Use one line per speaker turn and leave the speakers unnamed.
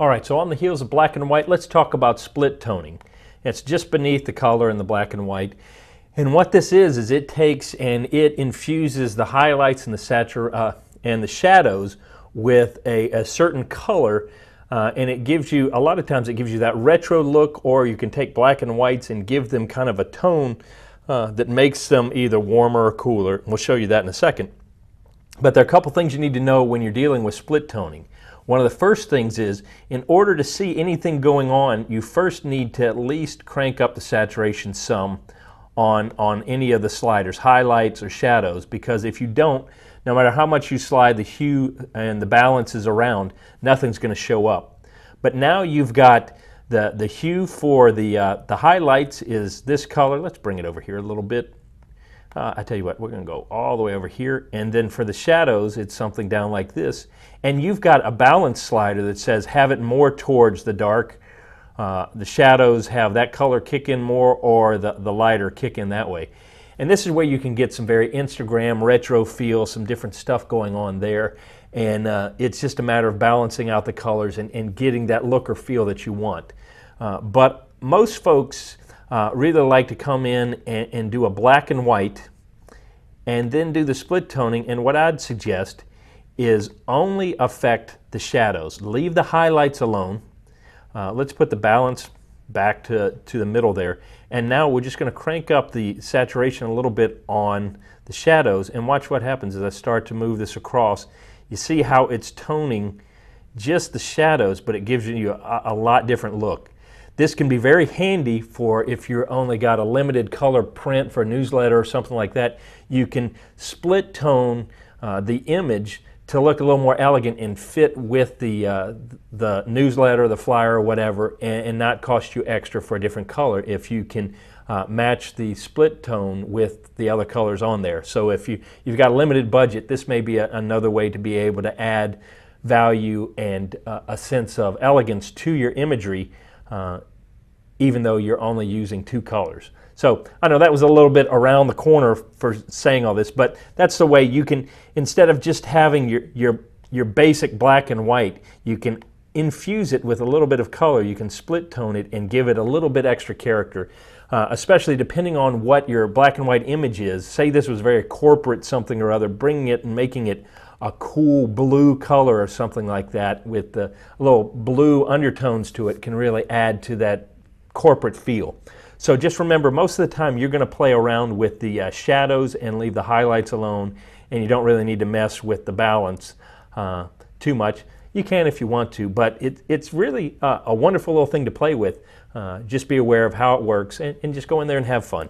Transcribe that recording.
All right, so on the heels of black and white, let's talk about split toning. It's just beneath the color in the black and white. And what this is it takes and it infuses the highlights and the shadows with a certain color, and it gives you, a lot of times it gives you that retro look, or you can take black and whites and give them kind of a tone that makes them either warmer or cooler. We'll show you that in a second. But there are a couple things you need to know when you're dealing with split toning. One of the first things is, in order to see anything going on, you first need to at least crank up the saturation some on any of the sliders, highlights or shadows, because if you don't, no matter how much you slide the hue and the balances around, nothing's going to show up. But now you've got the hue for the highlights is this color. Let's bring it over here a little bit. I tell you what, we're going to go all the way over here, and then for the shadows, it's something down like this. And you've got a balance slider that says have it more towards the dark. The shadows have that color kick in more, or the lighter kick in that way. And this is where you can get some very Instagram retro feel, some different stuff going on there. And it's just a matter of balancing out the colors and getting that look or feel that you want. But most folks really like to come in and do a black and white and then do the split toning. And what I'd suggest is only affect the shadows. Leave the highlights alone. Let's put the balance back to the middle there. And now we're just going to crank up the saturation a little bit on the shadows, and watch what happens as I start to move this across. You see how it's toning just the shadows, but it gives you a lot different look. This can be very handy for if you're only got a limited color print for a newsletter or something like that. You can split tone the image to look a little more elegant and fit with the newsletter, the flyer, or whatever, and not cost you extra for a different color if you can match the split tone with the other colors on there. So if you've got a limited budget, this may be another way to be able to add value and a sense of elegance to your imagery, even though you're only using two colors. So I know that was a little bit around the corner for saying all this, but that's the way you can, instead of just having your basic black and white, you can infuse it with a little bit of color. You can split tone it and give it a little bit extra character, especially depending on what your black and white image is. Say this was very corporate something or other, bringing it and making it a cool blue color or something like that with the little blue undertones to it can really add to that corporate feel. So just remember, most of the time you're going to play around with the shadows and leave the highlights alone, and you don't really need to mess with the balance too much. You can if you want to, but it's really a wonderful little thing to play with. Just be aware of how it works and just go in there and have fun.